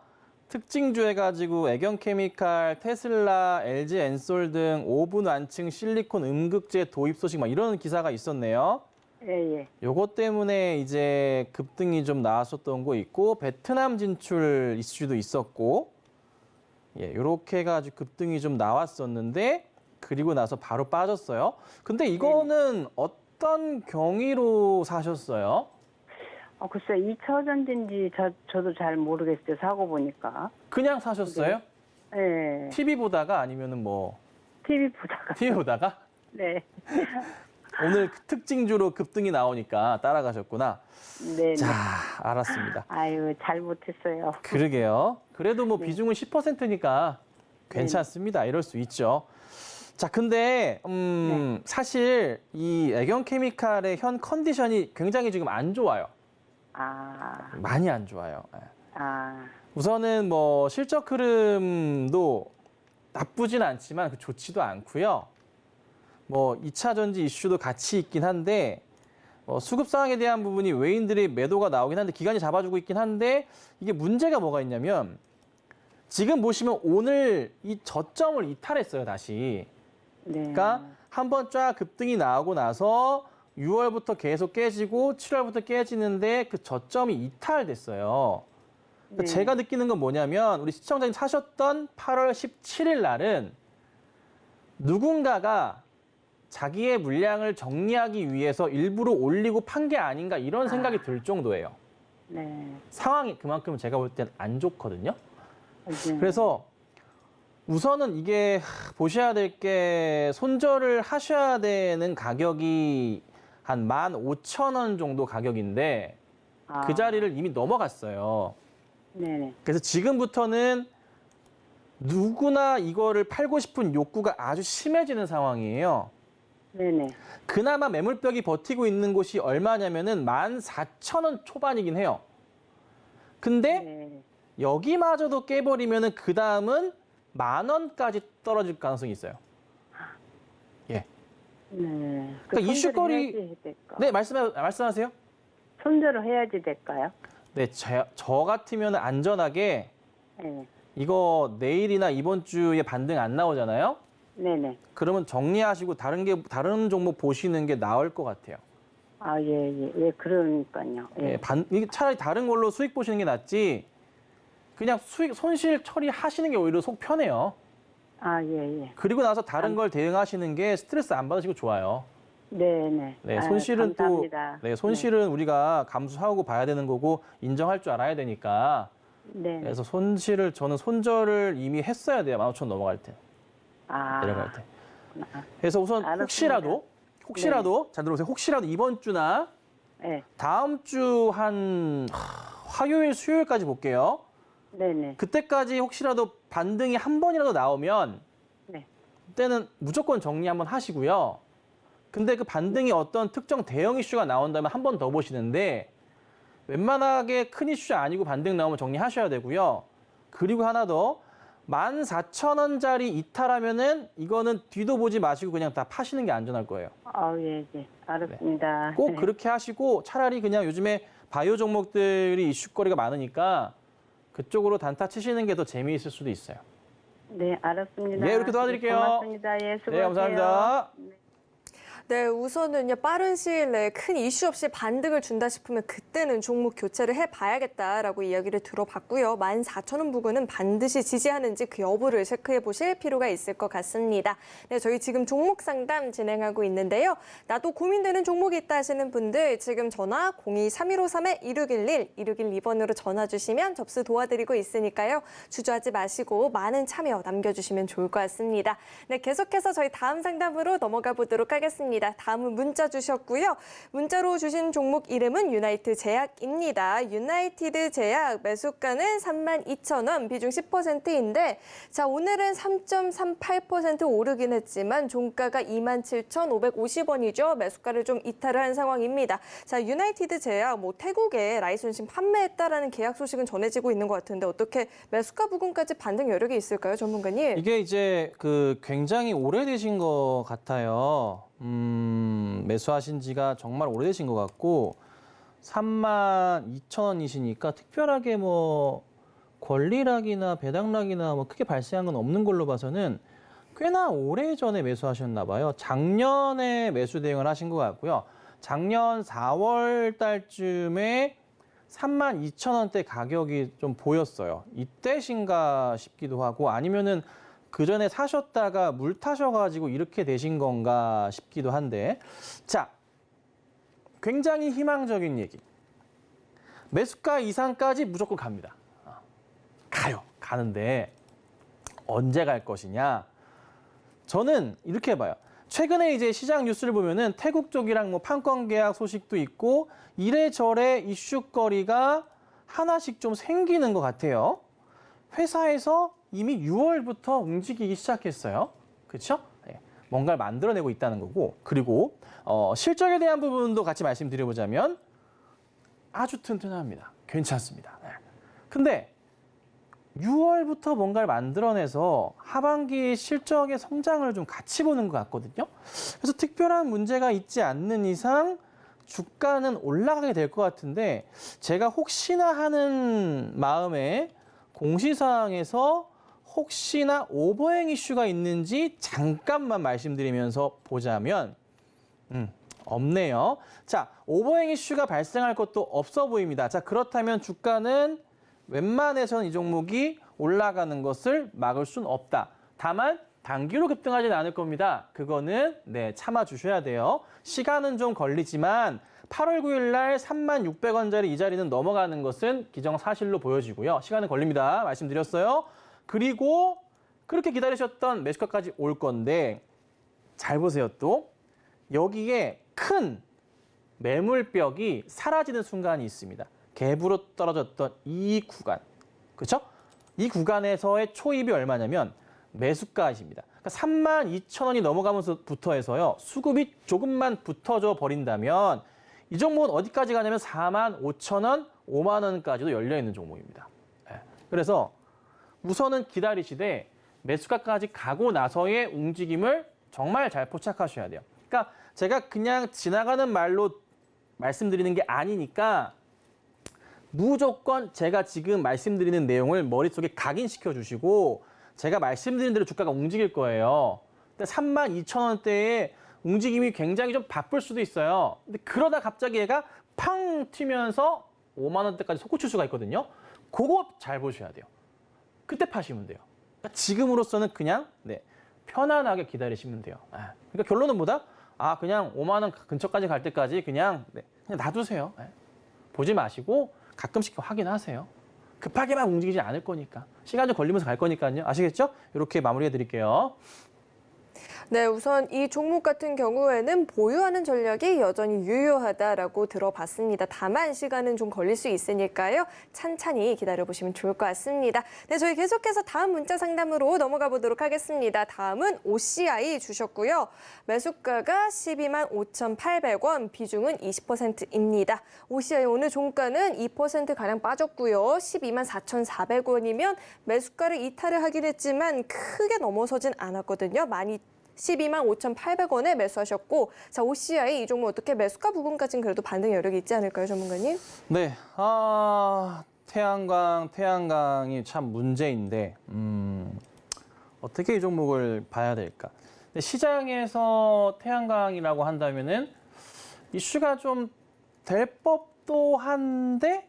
특징주 해가지고 애경케미칼, 테슬라, LG 엔솔 등 5분 완층 실리콘 음극재 도입 소식 막 이런 기사가 있었네요. 예, 예. 요것 때문에 이제 급등이 좀 나왔었던 거 있고 베트남 진출 이슈도 있었고 예, 요렇게 해가지고 급등이 좀 나왔었는데 그리고 나서 바로 빠졌어요. 근데 이거는 어떤 경위로 사셨어요? 글쎄, 2차 전지인지 저도 잘 모르겠어요. 사고 보니까. 그냥 사셨어요? 네. TV 보다가 아니면은 뭐 TV 보다가. TV 보다가 네. 오늘 특징주로 급등이 나오니까 따라가셨구나. 네. 자, 알았습니다. 아유, 잘못했어요. 그러게요. 그래도 뭐 비중은 10%니까 괜찮습니다. 이럴 수 있죠. 자, 근데 사실 이 애경케미칼의 현 컨디션이 굉장히 지금 안 좋아요. 아, 많이 안 좋아요. 예. 아, 우선은 뭐 실적 흐름도 나쁘진 않지만 좋지도 않고요. 뭐 2차 전지 이슈도 같이 있긴 한데 수급 상황에 대한 부분이 외인들의 매도가 나오긴 한데 기관이 잡아주고 있긴 한데 이게 문제가 뭐가 있냐면 지금 보시면 오늘 이 저점을 이탈했어요, 다시. 네. 그러니까 한번 쫙 급등이 나오고 나서 6월부터 계속 깨지고 7월부터 깨지는데 그 저점이 이탈됐어요. 그러니까 네. 제가 느끼는 건 뭐냐면 우리 시청자님 사셨던 8월 17일 날은 누군가가 자기의 물량을 정리하기 위해서 일부러 올리고 판 게 아닌가 이런 생각이 들 정도예요. 네. 상황이 그만큼 제가 볼 땐 안 좋거든요. 네. 그래서 우선은 이게 보셔야 될 게 손절을 하셔야 되는 가격이 한 15,000원 정도 가격인데 그 자리를 이미 넘어갔어요. 네네. 그래서 지금부터는 누구나 이거를 팔고 싶은 욕구가 아주 심해지는 상황이에요. 네네. 그나마 매물벽이 버티고 있는 곳이 얼마냐면은 14,000원 초반이긴 해요. 근데 네. 여기마저도 깨버리면은 그 다음은 10,000원까지 떨어질 가능성이 있어요. 예. 네. 그러니까 이슈거리- 해야지 될까? 네, 말씀하세요. 손절을 해야지 될까요? 네, 저 같으면 안전하게 네. 이거 내일이나 이번 주에 반등 안 나오잖아요. 네네. 그러면 정리하시고 다른 종목 보시는 게 나을 것 같아요. 아, 예, 그러니까요. 예. 이게 차라리 다른 걸로 수익 보시는 게 낫지. 그냥 손실 처리하시는 게 오히려 속 편해요. 아, 예. 그리고 나서 다른 걸 대응하시는 게 스트레스 안 받으시고 좋아요. 네네. 네, 아, 손실은 감사합니다. 또 손실은 우리가 감수하고 봐야 되는 거고 인정할 줄 알아야 되니까. 네. 그래서 저는 손절을 이미 했어야 돼요. 15,000원 넘어갈 때, 아, 내려갈 때. 아, 그래서 우선 알았습니다. 혹시라도 잘 들어보세요. 혹시라도 이번 주나 네. 다음 주 한 화요일, 수요일까지 볼게요. 네네. 그때까지 혹시라도 반등이 한 번이라도 나오면 네. 그때는 무조건 정리 한번 하시고요. 근데 그 반등이 어떤 특정 대형 이슈가 나온다면 한 번 더 보시는데 웬만하게 큰 이슈 아니고 반등 나오면 정리하셔야 되고요. 그리고 하나 더 14,000원짜리 이탈하면은 이거는 뒤도 보지 마시고 그냥 다 파시는 게 안전할 거예요. 아, 예. 알았습니다. 꼭 그렇게 하시고 차라리 그냥 요즘에 바이오 종목들이 이슈거리가 많으니까 그쪽으로 단타 치시는 게 더 재미있을 수도 있어요. 네, 알았습니다. 네, 이렇게 도와드릴게요. 고맙습니다. 예, 수고하세요. 네, 감사합니다. 네, 우선은요, 빠른 시일 내에 큰 이슈 없이 반등을 준다 싶으면 그때는 종목 교체를 해봐야겠다라고 이야기를 들어봤고요. 14,000원 부근은 반드시 지지하는지 그 여부를 체크해 보실 필요가 있을 것 같습니다. 네, 저희 지금 종목 상담 진행하고 있는데요. 나도 고민되는 종목이 있다 하시는 분들 지금 전화 02-3153-2611, 2612번으로 전화 주시면 접수 도와드리고 있으니까요. 주저하지 마시고 많은 참여 남겨주시면 좋을 것 같습니다. 네, 계속해서 저희 다음 상담으로 넘어가 보도록 하겠습니다. 다음은 문자 주셨고요. 문자로 주신 종목 이름은 유나이트 제약입니다. 유나이티드 제약 매수가는 32,000원, 비중 10%인데 자, 오늘은 3.38% 오르긴 했지만 종가가 27,550원이죠. 매수가를 좀 이탈을 한 상황입니다. 자, 유나이티드 제약 태국에 라이선신 판매했다라는 계약 소식은 전해지고 있는 것 같은데 어떻게 매수가 부근까지 반등 여력이 있을까요, 전문가님? 이게 이제 굉장히 오래되신 것 같아요. 매수하신 지가 정말 오래되신 것 같고 32,000원이시니까 특별하게 권리락이나 배당락이나 크게 발생한 건 없는 걸로 봐서는 꽤나 오래전에 매수하셨나 봐요. 작년에 매수 대응을 하신 것 같고요. 작년 4월 달쯤에 32,000원대 가격이 좀 보였어요. 이때신가 싶기도 하고 아니면은 그 전에 사셨다가 물 타셔가지고 이렇게 되신 건가 싶기도 한데 자, 굉장히 희망적인 얘기. 매수가 이상까지 무조건 갑니다. 가는데 언제 갈 것이냐? 저는 이렇게 봐요. 최근에 이제 시장 뉴스를 보면은 태국 쪽이랑 판권 계약 소식도 있고 이래저래 이슈거리가 하나씩 좀 생기는 것 같아요. 회사에서 이미 6월부터 움직이기 시작했어요. 그렇죠? 네. 뭔가를 만들어내고 있다는 거고 그리고 실적에 대한 부분도 같이 말씀드려보자면 아주 튼튼합니다. 괜찮습니다. 네. 근데 6월부터 뭔가를 만들어내서 하반기 실적의 성장을 좀 같이 보는 것 같거든요. 그래서 특별한 문제가 있지 않는 이상 주가는 올라가게 될 것 같은데 제가 혹시나 하는 마음에 공시사항에서 혹시나 오버행 이슈가 있는지 잠깐만 말씀드리면서 보자면 없네요. 자, 오버행 이슈가 발생할 것도 없어 보입니다. 자, 그렇다면 주가는 웬만해서는 이 종목이 올라가는 것을 막을 수는 없다. 다만 단기로 급등하지는 않을 겁니다. 그거는 참아주셔야 돼요. 시간은 좀 걸리지만 8월 9일 날 36,600원짜리 이 자리는 넘어가는 것은 기정사실로 보여지고요. 시간은 걸립니다. 말씀드렸어요. 그리고 그렇게 기다리셨던 매수가까지 올 건데 잘 보세요 또. 여기에 큰 매물벽이 사라지는 순간이 있습니다. 갭으로 떨어졌던 이 구간. 그렇죠? 이 구간에서의 초입이 얼마냐면 매수가이십니다. 그러니까 32,000원이 넘어가면서부터 해서요. 수급이 조금만 붙어져 버린다면 이 종목은 어디까지 가냐면 45,000원, 5만 원까지도 열려 있는 종목입니다. 그래서 우선은 기다리시되 매수가까지 가고 나서의 움직임을 정말 잘 포착하셔야 돼요. 그러니까 제가 그냥 지나가는 말로 말씀드리는 게 아니니까 무조건 제가 지금 말씀드리는 내용을 머릿속에 각인시켜 주시고 제가 말씀드린 대로 주가가 움직일 거예요. 근데 32,000원대에 움직임이 굉장히 좀 바쁠 수도 있어요. 근데 그러다 갑자기 얘가 팡 튀면서 5만 원대까지 솟구칠 수가 있거든요. 그거 잘 보셔야 돼요. 그때 파시면 돼요. 그러니까 지금으로서는 그냥 편안하게 기다리시면 돼요. 그러니까 결론은 뭐다? 그냥 5만 원 근처까지 갈 때까지 그냥 놔두세요. 보지 마시고 가끔씩 확인하세요. 급하게만 움직이지 않을 거니까. 시간 좀 걸리면서 갈 거니까요. 아시겠죠? 이렇게 마무리해 드릴게요. 네, 우선 이 종목 같은 경우에는 보유하는 전략이 여전히 유효하다라고 들어봤습니다. 다만 시간은 좀 걸릴 수 있으니까요. 찬찬히 기다려보시면 좋을 것 같습니다. 네, 저희 계속해서 다음 문자 상담으로 넘어가 보도록 하겠습니다. 다음은 OCI 주셨고요. 매수가가 125,800원, 비중은 20%입니다. OCI 오늘 종가는 2%가량 빠졌고요. 124,400원이면 매수가를 이탈을 하긴 했지만 크게 넘어서진 않았거든요. 125,800원에 매수하셨고, 자, OCI 이 종목 어떻게 매수가 부분까지는 그래도 반등 여력이 있지 않을까요, 전문가님? 네, 태양광이 참 문제인데 어떻게 이 종목을 봐야 될까? 근데 시장에서 태양광이라고 한다면은 이슈가 좀 될 법도 한데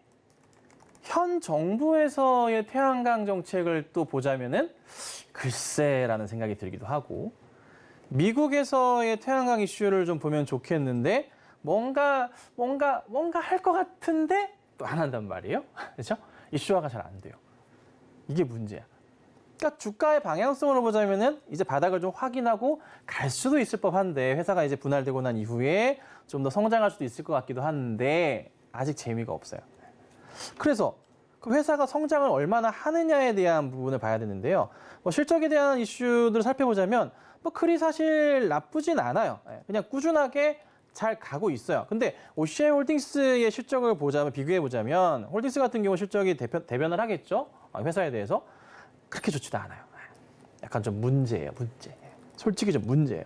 현 정부에서의 태양광 정책을 또 보자면은 글쎄라는 생각이 들기도 하고. 미국에서의 태양광 이슈를 좀 보면 좋겠는데 뭔가 할 것 같은데 또 안 한단 말이에요. 그렇죠? 이슈화가 잘 안 돼요. 이게 문제야. 그러니까 주가의 방향성으로 보자면은 이제 바닥을 좀 확인하고 갈 수도 있을 법한데 회사가 이제 분할되고 난 이후에 좀 더 성장할 수도 있을 것 같기도 한데 아직 재미가 없어요. 그래서 그 회사가 성장을 얼마나 하느냐에 대한 부분을 봐야 되는데요. 실적에 대한 이슈들을 살펴보자면 그리 사실 나쁘진 않아요. 그냥 꾸준하게 잘 가고 있어요. 근데 OCI 홀딩스의 실적을 비교해 보자면 홀딩스 같은 경우 실적이 대변을 하겠죠. 회사에 대해서 그렇게 좋지도 않아요. 약간 좀 문제예요. 문제. 솔직히 좀 문제예요.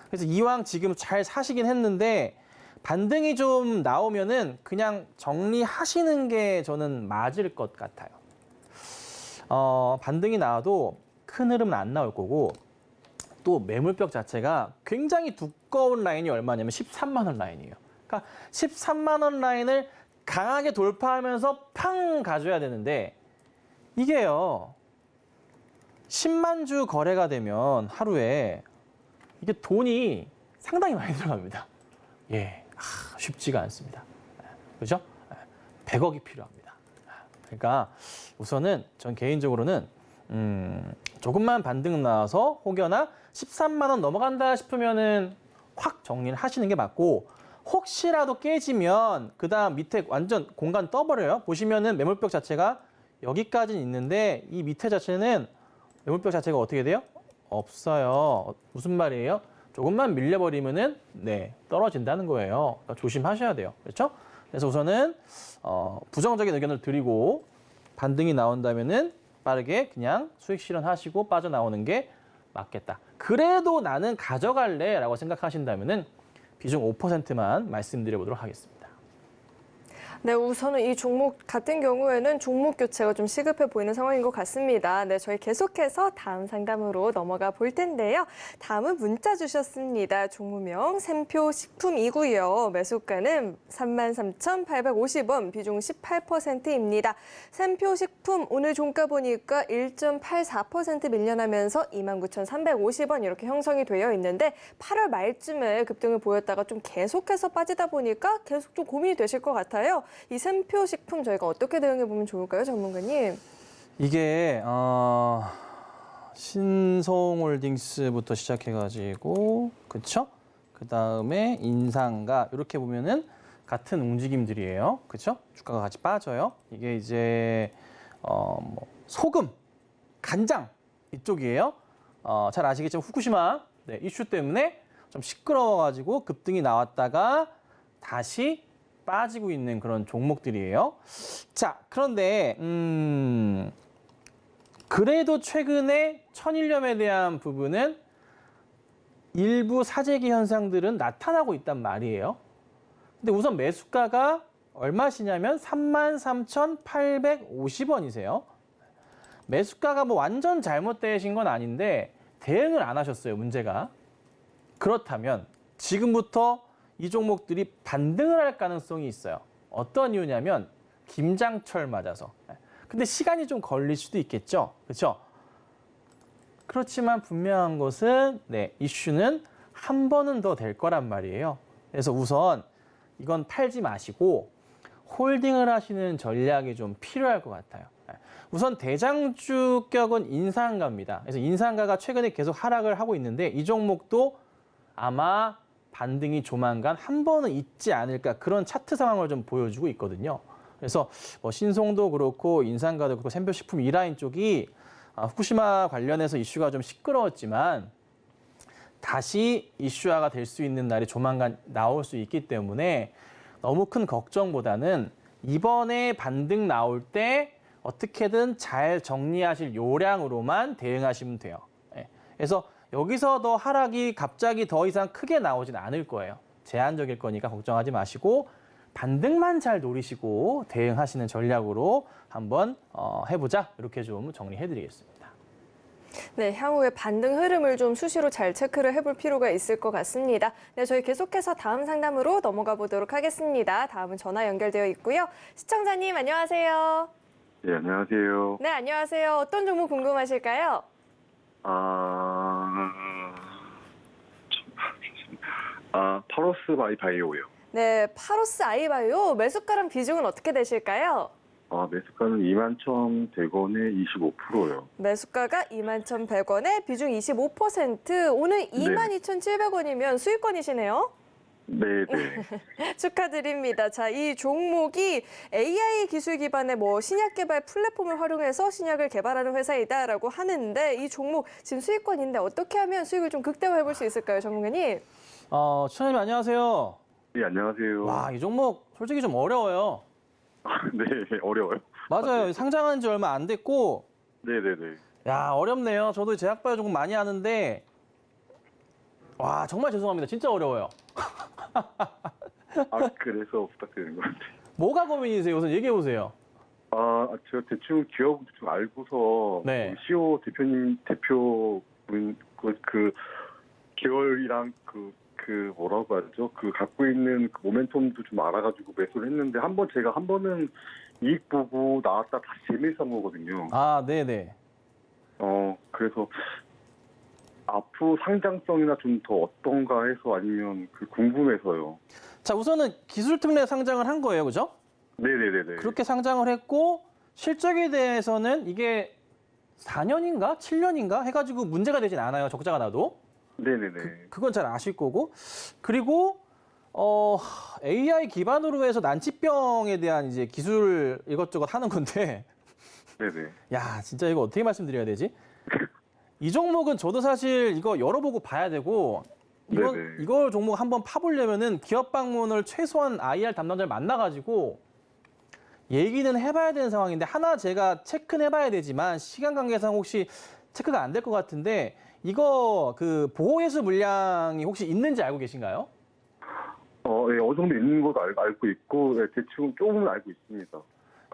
그래서 이왕 지금 잘 사시긴 했는데 반등이 좀 나오면은 그냥 정리하시는 게 저는 맞을 것 같아요. 반등이 나와도 큰 흐름은 안 나올 거고 또 매물벽 자체가 굉장히 두꺼운 라인이 얼마냐면 13만 원 라인이에요. 그러니까 13만 원 라인을 강하게 돌파하면서 팡 가져야 되는데 이게요. 10만 주 거래가 되면 하루에 이게 돈이 상당히 많이 들어갑니다. 쉽지가 않습니다. 그렇죠? 100억이 필요합니다. 그러니까 우선은 전 개인적으로는 조금만 반등 나와서 혹여나 13만 원 넘어간다 싶으면은 확 정리를 하시는 게 맞고 혹시라도 깨지면 그다음 밑에 완전 공간 떠버려요. 보시면은 매물벽 자체가 여기까지는 있는데 이 밑에 자체는 매물벽 자체가 어떻게 돼요? 없어요. 무슨 말이에요? 조금만 밀려버리면은 떨어진다는 거예요. 그러니까 조심하셔야 돼요. 그렇죠? 그래서 우선은 부정적인 의견을 드리고 반등이 나온다면은 빠르게 그냥 수익 실현하시고 빠져나오는 게 맞겠다. 그래도 나는 가져갈래라고 생각하신다면은 비중 5%만 말씀드려 보도록 하겠습니다. 네, 우선은 이 종목 같은 경우에는 종목 교체가 좀 시급해 보이는 상황인 것 같습니다. 네, 저희 계속해서 다음 상담으로 넘어가 볼 텐데요. 다음은 문자 주셨습니다. 종무명 샘표 식품이고요. 매수가는 33,850원, 비중 18%입니다. 샘표 식품 오늘 종가 보니까 1.84% 밀려나면서 29,350원 이렇게 형성이 되어 있는데 8월 말쯤에 급등을 보였다가 좀 계속해서 빠지다 보니까 계속 좀 고민이 되실 것 같아요. 이 샘표 식품 저희가 어떻게 대응해 보면 좋을까요, 전문가님? 이게 신성홀딩스부터 시작해가지고 그쵸? 그 다음에 인상가 이렇게 보면은 같은 움직임들이에요, 그쵸? 주가가 같이 빠져요. 이게 이제 뭐 소금, 간장 이쪽이에요. 잘 아시겠지만 후쿠시마 이슈 때문에 좀 시끄러워가지고 급등이 나왔다가 다시 빠지고 있는 그런 종목들이에요. 자, 그런데 그래도 최근에 천일염에 대한 부분은 일부 사재기 현상들은 나타나고 있단 말이에요. 근데 우선 매수가가 얼마시냐면 33,850원이세요. 매수가가 뭐 완전 잘못되신 건 아닌데 대응을 안 하셨어요, 문제가. 그렇다면 지금부터 이 종목들이 반등을 할 가능성이 있어요. 어떤 이유냐면 김장철 맞아서. 근데 시간이 좀 걸릴 수도 있겠죠. 그렇죠? 그렇지만 분명한 것은 이슈는 한 번은 더 될 거란 말이에요. 그래서 우선 이건 팔지 마시고 홀딩을 하시는 전략이 좀 필요할 것 같아요. 우선 대장주격은 인상가입니다. 그래서 인상가가 최근에 계속 하락을 하고 있는데 이 종목도 아마 반등이 조만간 한 번은 있지 않을까 그런 차트 상황을 좀 보여주고 있거든요. 그래서 뭐 신송도 그렇고 인상가도 그렇고 샘표식품 이라인 쪽이 후쿠시마 관련해서 이슈가 좀 시끄러웠지만 다시 이슈화가 될 수 있는 날이 조만간 나올 수 있기 때문에 너무 큰 걱정보다는 이번에 반등 나올 때 어떻게든 잘 정리하실 요량으로만 대응하시면 돼요. 그래서 여기서 더 하락이 갑자기 더 이상 크게 나오진 않을 거예요. 제한적일 거니까 걱정하지 마시고 반등만 잘 노리시고 대응하시는 전략으로 한번 해보자. 이렇게 좀 정리해드리겠습니다. 네, 향후에 반등 흐름을 좀 수시로 잘 체크를 해볼 필요가 있을 것 같습니다. 네, 저희 계속해서 다음 상담으로 넘어가 보도록 하겠습니다. 다음은 전화 연결되어 있고요. 시청자님 안녕하세요. 네, 안녕하세요. 네, 안녕하세요. 어떤 종목 궁금하실까요? 파로스 바이오요. 네, 파로스 아이바이오 매수가랑 비중은 어떻게 되실까요? 매수가는 21,100원에 25%요. 매수가가 21,100원에 비중 25%, 오늘 22,700원이면 수익권이시네요. 네네. 축하드립니다. 자, 이 종목이 AI 기술 기반의 신약 개발 플랫폼을 활용해서 신약을 개발하는 회사이다라고 하는데 이 종목 지금 수익권인데 어떻게 하면 수익을 좀 극대화해 볼 수 있을까요, 전문가님? 추천님 안녕하세요. 네, 안녕하세요. 와, 이 종목 솔직히 좀 어려워요. 네, 어려워요. 맞아요. 상장한 지 얼마 안 됐고 네네네. 야, 어렵네요. 저도 제약바이오 종목 많이 하는데 와, 정말 죄송합니다. 진짜 어려워요. 그래서 부탁드리는 것 같아요. 뭐가 고민이세요? 우선 얘기해 보세요. 제가 대충 기업 좀 알고서 네. CEO 대표분 그 계열이랑 뭐라고 하죠? 갖고 있는 그 모멘텀도 좀 알아가지고 매수를 했는데 한 번은 이익 보고 나왔다 다시 재밀산 거거든요. 네네. 그래서 앞으로 상장성이나 좀 더 어떤가 해서 아니면 궁금해서요. 자, 우선은 기술 특례 상장을 한 거예요, 그죠? 네네네네. 그렇게 상장을 했고 실적에 대해서는 이게 4년인가 7년인가 해가지고 문제가 되진 않아요, 적자가 나도. 네네네. 그건 잘 아실 거고. 그리고 AI 기반으로 해서 난치병에 대한 이제 기술 이것저것 하는 건데. 네네. 야, 진짜 이거 어떻게 말씀드려야 되지? 이 종목은 저도 사실 이거 열어보고 봐야 되고 이걸 종목 한번 파보려면은 기업 방문을 최소한 IR 담당자를 만나가지고 얘기는 해봐야 되는 상황인데 하나 제가 체크는 해봐야 되지만 시간 관계상 혹시 체크가 안 될 것 같은데 이거 보호예수 물량이 혹시 있는지 알고 계신가요? 예, 어느 정도 있는 것도 알고 있고, 예, 대충 조금은 알고 있습니다.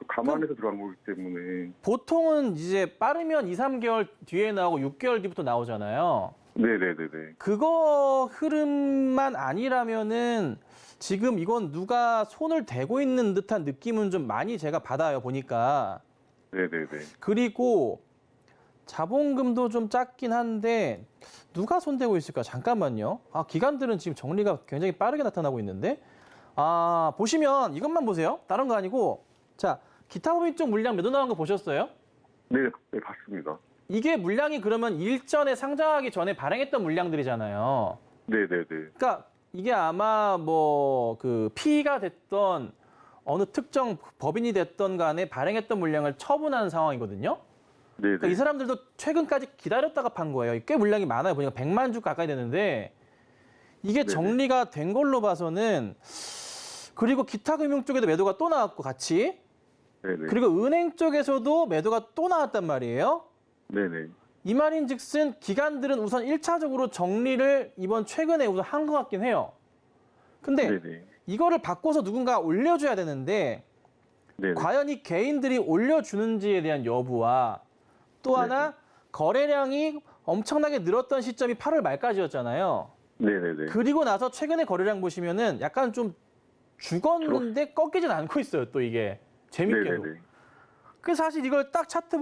감안해서 들어간 거기 때문에. 보통은 이제 빠르면 2, 3개월 뒤에 나오고 6개월 뒤부터 나오잖아요. 네네네네. 그거 흐름만 아니라면은 지금 이건 누가 손을 대고 있는 듯한 느낌은 좀 많이 제가 받아요, 보니까. 네네네. 그리고 자본금도 좀 작긴 한데 누가 손대고 있을까? 잠깐만요. 기관들은 지금 정리가 굉장히 빠르게 나타나고 있는데. 보시면 이것만 보세요. 다른 거 아니고. 자, 기타 법인 쪽 물량 매도 나온 거 보셨어요? 네, 네, 봤습니다. 이게 물량이 그러면 일전에 상장하기 전에 발행했던 물량들이잖아요. 네네네. 그러니까 이게 아마 뭐 그 피의가 됐던 어느 특정 법인이 됐던 간에 발행했던 물량을 처분한 상황이거든요. 네네. 그러니까 이 사람들도 최근까지 기다렸다가 판 거예요. 꽤 물량이 많아요. 보니까 100만 주 가까이 되는데 이게 네네. 정리가 된 걸로 봐서는 그리고 기타 금융 쪽에도 매도가 또 나왔고 같이 네네. 그리고 은행 쪽에서도 매도가 또 나왔단 말이에요. 네네. 이 말인즉슨 기관들은 우선 1차적으로 정리를 이번 최근에 우선 한 것 같긴 해요. 근데 네네. 이거를 바꿔서 누군가 올려줘야 되는데 네네. 과연 이 개인들이 올려주는지에 대한 여부와 또 하나 거래량이 엄청나게 늘었던 시점이 8월 말까지였잖아요. 네네네. 그리고 나서 최근에 거래량 보시면은 약간 좀 죽었는데 꺾이진 않고 있어요. 또 이게 재밌게도. 네네네. 그래서 사실 이걸 딱 차트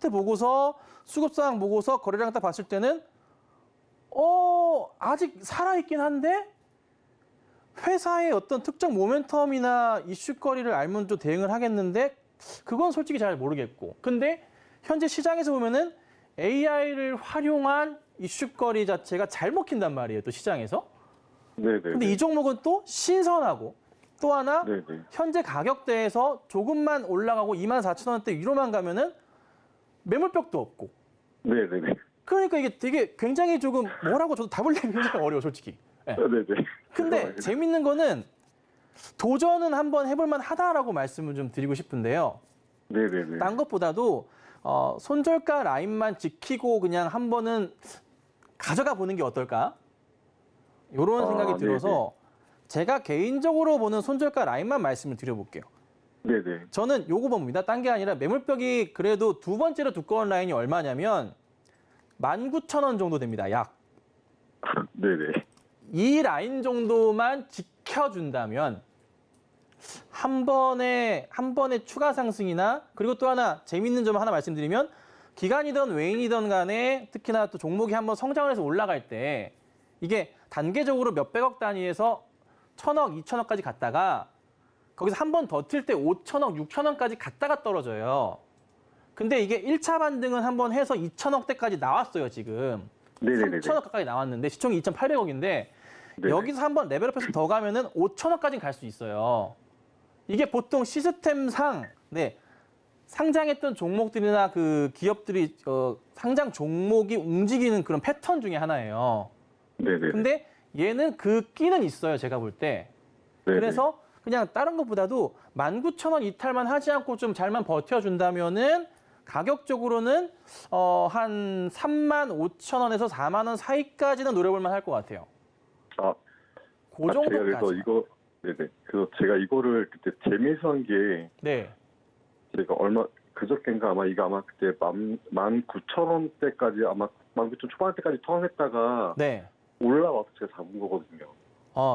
보고서 수급상황 보고서 거래량 딱 봤을 때는 아직 살아있긴 한데 회사의 어떤 특정 모멘텀이나 이슈거리를 알면 좀 대응을 하겠는데 그건 솔직히 잘 모르겠고 근데 현재 시장에서 보면은 AI를 활용한 이슈거리 자체가 잘 먹힌단 말이에요. 또 시장에서. 네네. 근데 이 종목은 또 신선하고 또 하나 네네. 현재 가격대에서 조금만 올라가고 24,000원대 위로만 가면은 매물벽도 없고. 네네네. 그러니까 이게 되게 굉장히 조금 뭐라고 저도 답을 내기 굉장히 어려워 솔직히. 네. 네네. 근데 죄송합니다. 재밌는 거는 도전은 한번 해볼만 하다라고 말씀을 좀 드리고 싶은데요. 네네네. 딴 것보다도 손절가 라인만 지키고 그냥 한 번은 가져가 보는 게 어떨까? 이런 생각이 들어서 제가 개인적으로 보는 손절가 라인만 말씀을 드려볼게요. 네네. 저는 요거 봅니다. 딴 게 아니라 매물벽이 그래도 두 번째로 두꺼운 라인이 얼마냐면 19,000원 정도 됩니다. 약. 네네. 이 라인 정도만 지켜준다면 한 번에 추가 상승이나 그리고 또 하나 재밌는 점 하나 말씀드리면 기관이든 외인이든 간에 특히나 또 종목이 한번 성장을 해서 올라갈 때 이게 단계적으로 몇백억 단위에서 1,000억, 2,000억까지 갔다가 거기서 한 번 더 튈 때 5,000억, 6,000억까지 갔다가 떨어져요. 근데 이게 1차 반등은 한번 해서 2,000억대까지 나왔어요, 지금. 네네네. 3,000억 가까이 나왔는데 시총이 2,800억인데 네네. 여기서 한번 레벨업해서 더 가면은 5,000억까지 갈 수 있어요. 이게 보통 시스템상 상장했던 종목들이나 그 기업들이 상장 종목이 움직이는 그런 패턴 중에 하나예요. 네네. 근데 얘는 그 끼는 있어요, 제가 볼 때. 네네. 그래서 그냥 다른 것보다도 19,000원 이탈만 하지 않고 좀 잘만 버텨준다면은 가격적으로는 한 35,000원에서 4만 원 사이까지는 노려볼만 할 것 같아요. 그 제가 그래서 정도까지. 네네. 그래서 제가 이거를 그때 재미있어 한 게 네. 제가 그저께인가 아마 이거 아마 그때 19,000원대까지 아마 19,000 초반대까지 턴했다가 네. 올라와서 제가 잡은 거거든요.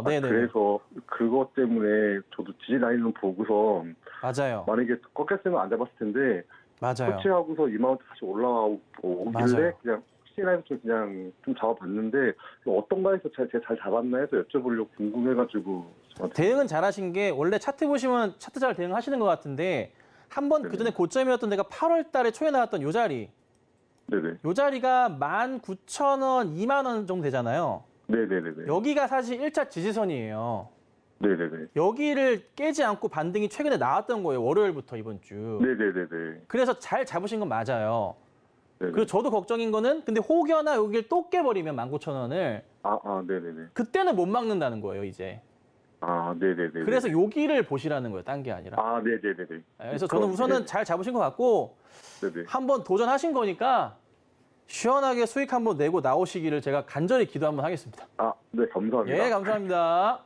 네네. 그래서 그것 때문에 저도 디자인을 보고서 맞아요. 만약에 꺾였으면 안 잡았을 텐데 맞아요. 터치하고서 이마운트 다시 올라오길래 맞아요. 그냥 혹시나 해서 그냥 좀 잡아봤는데 어떤가 해서 제가 잘 잡았나 해서 여쭤보려고 궁금해가지고 대응은 잘하신 게 원래 차트 보시면 차트 잘 대응하시는 것 같은데 한번 그 전에 고점이었던 데가 8월 달에 초에 나왔던 요 자리. 네네. 요 자리가 19,000원, 2만 원 정도 되잖아요. 네네네네. 여기가 사실 1차 지지선이에요. 네네네. 여기를 깨지 않고 반등이 최근에 나왔던 거예요. 월요일부터 이번 주. 네네네네. 그래서 잘 잡으신 건 맞아요. 네네. 그리고 저도 걱정인 거는 근데 혹여나 여기를 또 깨버리면 19,000원을 네네네. 그때는 못 막는다는 거예요, 이제. 네네네. 그래서 여기를 보시라는 거예요, 딴 게 아니라. 네네네네. 그래서 저는 우선은 잘 잡으신 것 같고 네네. 한번 도전하신 거니까 시원하게 수익 한번 내고 나오시기를 제가 간절히 기도 한번 하겠습니다. 네, 감사합니다. 예, 감사합니다.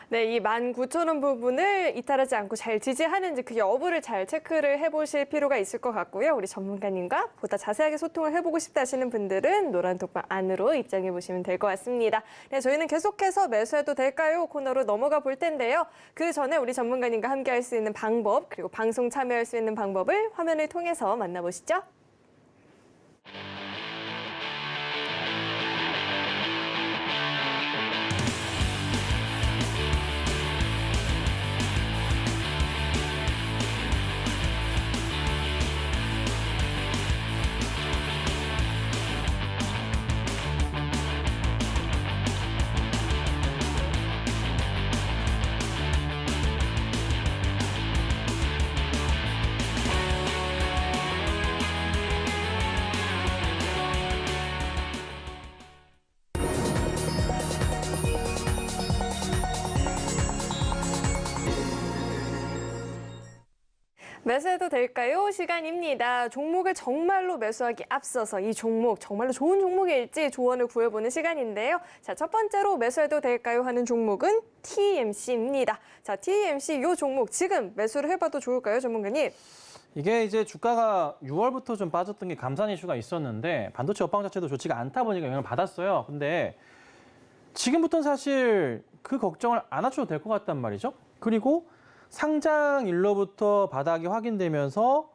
네, 이 19,000원 부분을 이탈하지 않고 잘 지지하는지 그 여부를 잘 체크를 해보실 필요가 있을 것 같고요. 우리 전문가님과 보다 자세하게 소통을 해보고 싶다 하시는 분들은 노란 톡방 안으로 입장해 보시면 될 것 같습니다. 네, 저희는 계속해서 매수해도 될까요? 코너로 넘어가 볼 텐데요. 그 전에 우리 전문가님과 함께 할 수 있는 방법, 그리고 방송 참여할 수 있는 방법을 화면을 통해서 만나보시죠. 매수해도 될까요? 시간입니다. 종목을 정말로 매수하기 앞서서 이 종목 정말로 좋은 종목일지 조언을 구해보는 시간인데요. 자, 첫 번째로 매수해도 될까요? 하는 종목은 TMC입니다. 자, TMC 이 종목 지금 매수를 해봐도 좋을까요, 전문가님? 이게 이제 주가가 6월부터 좀 빠졌던 게 감산 이슈가 있었는데 반도체 업황 자체도 좋지가 않다 보니까 영향을 받았어요. 근데 지금부터는 사실 그 걱정을 안 하셔도 될 것 같단 말이죠. 그리고 상장일로부터 바닥이 확인되면서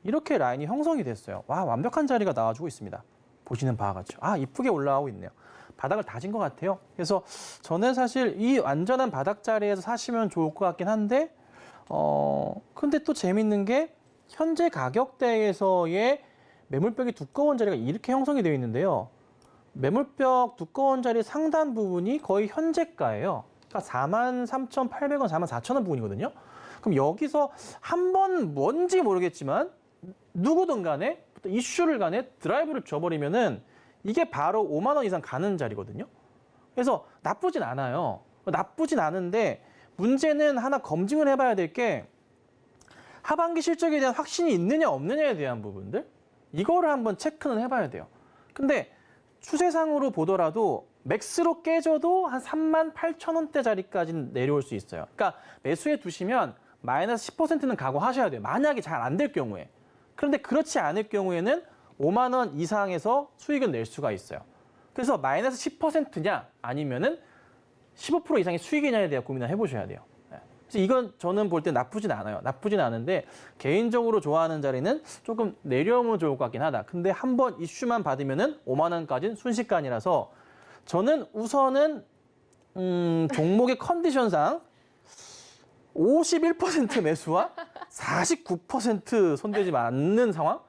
이렇게 라인이 형성이 됐어요. 와, 완벽한 자리가 나와주고 있습니다. 보시는 바와 같죠. 아, 이쁘게 올라가고 있네요. 바닥을 다진 것 같아요. 그래서 저는 사실 이 완전한 바닥 자리에서 사시면 좋을 것 같긴 한데 근데 또 재밌는 게 현재 가격대에서의 매물벽이 두꺼운 자리가 이렇게 형성이 되어 있는데요. 매물벽 두꺼운 자리 상단 부분이 거의 현재가예요. 그러니까 43,800원, 44,000원 부분이거든요. 그럼 여기서 한번 뭔지 모르겠지만 누구든 간에 이슈를 간에 드라이브를 줘버리면은 이게 바로 5만 원 이상 가는 자리거든요. 그래서 나쁘진 않아요. 나쁘진 않은데 문제는 하나 검증을 해봐야 될 게 하반기 실적에 대한 확신이 있느냐 없느냐에 대한 부분들 이거를 한번 체크는 해봐야 돼요. 근데 추세상으로 보더라도 맥스로 깨져도 한 38,000원대 자리까지는 내려올 수 있어요. 그러니까 매수해 두시면 마이너스 10%는 각오하셔야 돼요. 만약에 잘 안 될 경우에. 그런데 그렇지 않을 경우에는 5만 원 이상에서 수익을 낼 수가 있어요. 그래서 마이너스 10%냐 아니면은 15% 이상의 수익이냐에 대해 고민을 해보셔야 돼요. 그래서 이건 저는 볼 때 나쁘진 않아요. 나쁘진 않은데 개인적으로 좋아하는 자리는 조금 내려오면 좋을 것 같긴 하다. 근데 한번 이슈만 받으면은 5만 원까지는 순식간이라서 저는 우선은 종목의 컨디션상 51% 매수와 49% 손대지 않는 상황?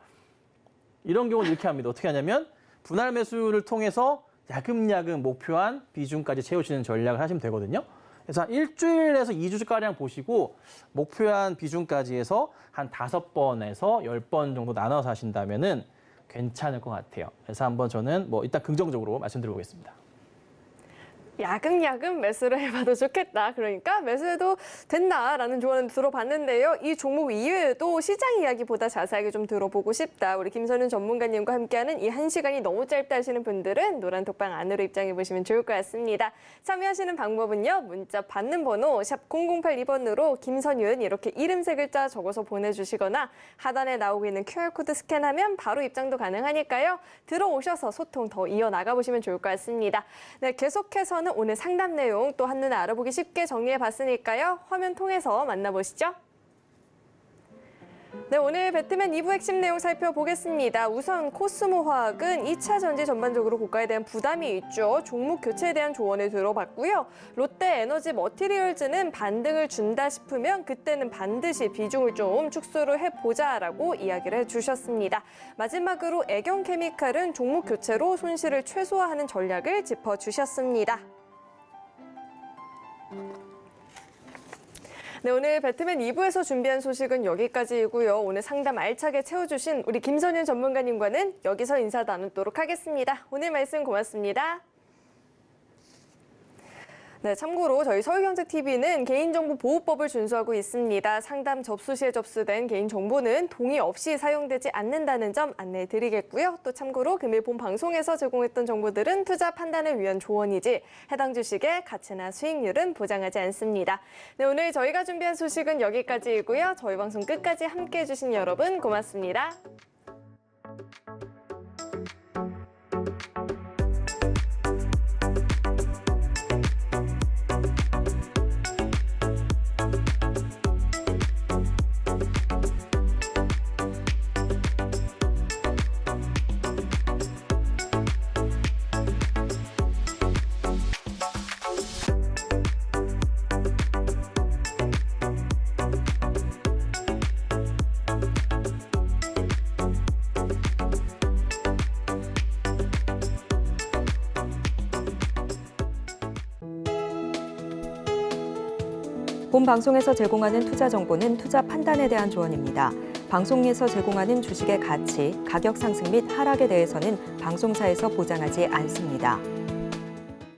이런 경우는 이렇게 합니다. 어떻게 하냐면 분할 매수를 통해서 야금야금 목표한 비중까지 채우시는 전략을 하시면 되거든요. 그래서 한 일주일에서 2주가량 보시고 목표한 비중까지 해서 한 5번에서 10번 정도 나눠서 하신다면은 괜찮을 것 같아요. 그래서 한번 저는 일단 긍정적으로 말씀드려보겠습니다. 야금야금 매수를 해봐도 좋겠다. 그러니까 매수해도 된다라는 조언을 들어봤는데요. 이 종목 이외에도 시장 이야기보다 자세하게 좀 들어보고 싶다. 우리 김선윤 전문가님과 함께하는 이 1시간이 너무 짧다 하시는 분들은 노란 톡방 안으로 입장해 보시면 좋을 것 같습니다. 참여하시는 방법은요. 문자 받는 번호 샵 0082번으로 김선윤 이렇게 이름 3글자 적어서 보내주시거나 하단에 나오고 있는 QR코드 스캔하면 바로 입장도 가능하니까요. 들어오셔서 소통 더 이어나가 보시면 좋을 것 같습니다. 네, 계속해서는 오늘 상담 내용 또 한눈에 알아보기 쉽게 정리해봤으니까요. 화면 통해서 만나보시죠. 네, 오늘 배트맨 2부 핵심 내용 살펴보겠습니다. 우선 코스모화학은 2차 전지 전반적으로 고가에 대한 부담이 있죠. 종목 교체에 대한 조언을 들어봤고요. 롯데에너지 머티리얼즈는 반등을 준다 싶으면 그때는 반드시 비중을 좀 축소를 해보자라고 이야기를 해주셨습니다. 마지막으로 애경케미칼은 종목 교체로 손실을 최소화하는 전략을 짚어주셨습니다. 네, 오늘 배트맨 2부에서 준비한 소식은 여기까지이고요. 오늘 상담 알차게 채워주신 우리 김선윤 전문가님과는 여기서 인사 나누도록 하겠습니다. 오늘 말씀 고맙습니다. 네, 참고로 저희 서울경제TV는 개인정보보호법을 준수하고 있습니다. 상담 접수 시에 접수된 개인정보는 동의 없이 사용되지 않는다는 점 안내해 드리겠고요. 또 참고로 금일 본 방송에서 제공했던 정보들은 투자 판단을 위한 조언이지 해당 주식의 가치나 수익률은 보장하지 않습니다. 네, 오늘 저희가 준비한 소식은 여기까지이고요. 저희 방송 끝까지 함께해 주신 여러분 고맙습니다. 본 방송에서 제공하는 투자 정보는 투자 판단에 대한 조언입니다. 방송에서 제공하는 주식의 가치, 가격 상승 및 하락에 대해서는 방송사에서 보장하지 않습니다.